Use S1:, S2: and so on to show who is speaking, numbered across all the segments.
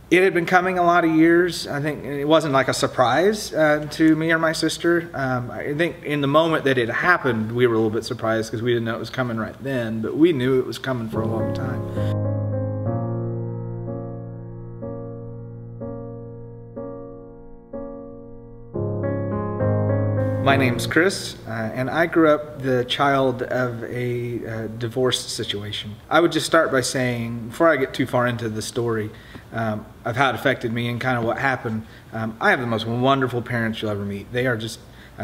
S1: It had been coming a lot of years. I think it wasn't like a surprise to me or my sister. I think in the moment that it happened, we were a little bit surprised because we didn't know it was coming right then, but we knew it was coming for a long time. My name's Kris, and I grew up the child of a divorce situation. I would just start by saying, before I get too far into the story of how it affected me and kind of what happened, I have the most wonderful parents you'll ever meet. They are just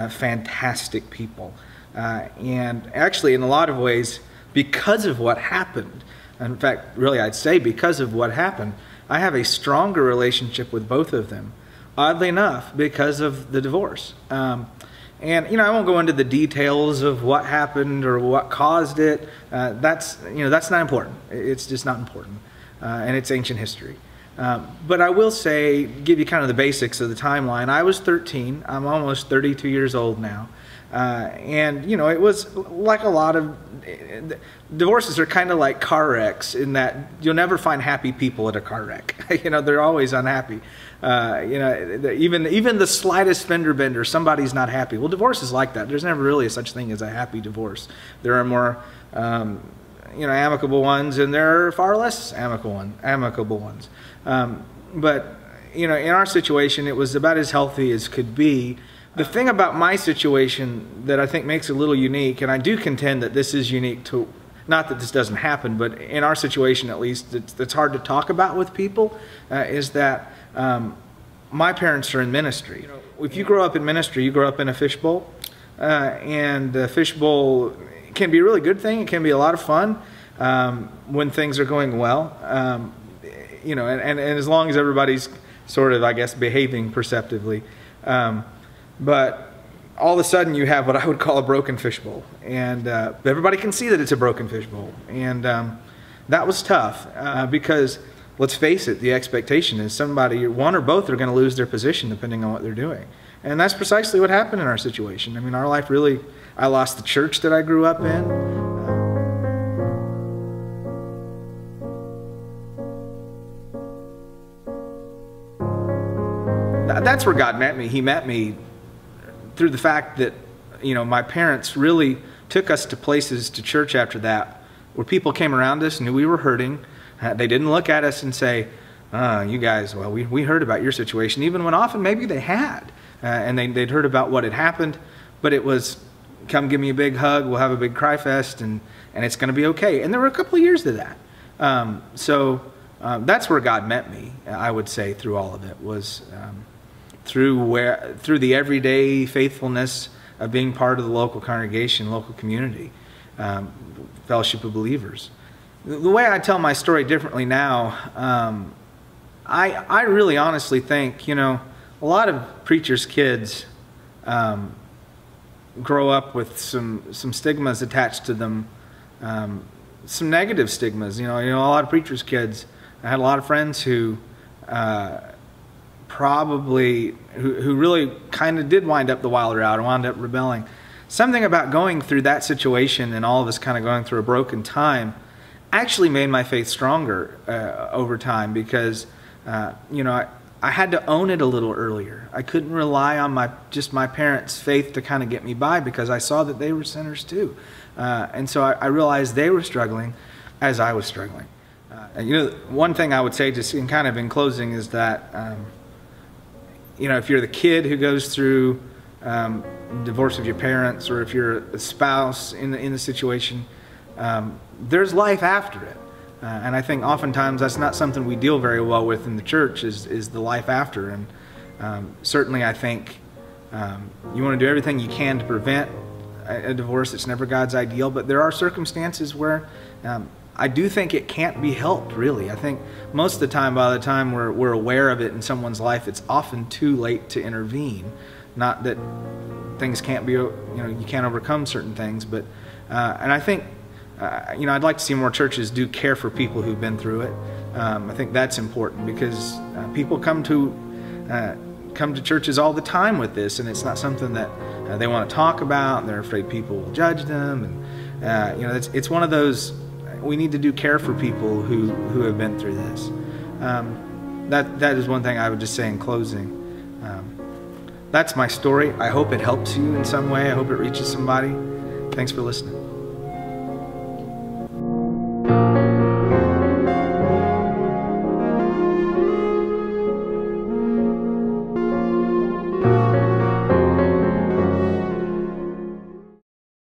S1: fantastic people. And actually, in a lot of ways, because of what happened, in fact, really I'd say because of what happened, I have a stronger relationship with both of them. Oddly enough, because of the divorce. And I won't go into the details of what happened or what caused it. That's not important. It's just not important, and it's ancient history. But I will say, give you kind of the basics of the timeline. I was 13. I'm almost 32 years old now, and it was like a lot of divorces are kind of like car wrecks in that you'll never find happy people at a car wreck. They're always unhappy. Even the slightest fender bender, somebody's not happy. Well, divorce is like that. There's never really such thing as a happy divorce. There are more, amicable ones, and there are far less amicable ones. But in our situation, it was about as healthy as could be. The thing about my situation that I think makes it a little unique, and I do contend that this is unique to, not that this doesn't happen, but in our situation at least, it's hard to talk about with people, is that my parents are in ministry. If you grow up in ministry, you grow up in a fishbowl, and the fishbowl can be a really good thing. It can be a lot of fun when things are going well, and as long as everybody's sort of, I guess, behaving perceptively. But all of a sudden you have what I would call a broken fishbowl, and everybody can see that it's a broken fishbowl, and that was tough because let's face it, the expectation is somebody, one or both, are going to lose their position depending on what they're doing, and that's precisely what happened in our situation. I mean, our life really, I lost the church that I grew up in. That's where God met me. He met me through the fact that, my parents really took us to places, to church after that, where people came around us, knew we were hurting. They didn't look at us and say, you guys, well, we heard about your situation, even when often maybe they had. And they'd heard about what had happened, but it was, come give me a big hug, we'll have a big cry fest, and it's going to be okay. And there were a couple of years to that. So that's where God met me, I would say, through all of it, was through the everyday faithfulness of being part of the local congregation, local community, fellowship of believers. The way I tell my story differently now, I really honestly think, a lot of preachers' kids grow up with some stigmas attached to them, some negative stigmas. A lot of preachers' kids, I had a lot of friends who who really kind of did wind up the wild route and wound up rebelling. Something about going through that situation and all of us kind of going through a broken time actually made my faith stronger over time, because I had to own it a little earlier. I couldn't rely on just my parents' faith to kind of get me by, because I saw that they were sinners too, and so I realized they were struggling as I was struggling. One thing I would say, just in closing, is that if you're the kid who goes through divorce of your parents, or if you're a spouse in the situation, there's life after it. And I think oftentimes that's not something we deal very well with in the church, is the life after. And certainly I think you want to do everything you can to prevent a divorce. It's never God's ideal, but there are circumstances where I do think it can't be helped, really. I think most of the time, by the time we're aware of it in someone's life, it's often too late to intervene. Not that things can't be, you can't overcome certain things, but, and I think, I'd like to see more churches do care for people who've been through it. I think that's important, because people come to churches all the time with this, and it's not something that they want to talk about, and they're afraid people will judge them, and it's one of those, we need to do care for people who have been through this. that is one thing I would just say in closing. That's my story. I hope it helps you in some way. I hope it reaches somebody. Thanks for listening.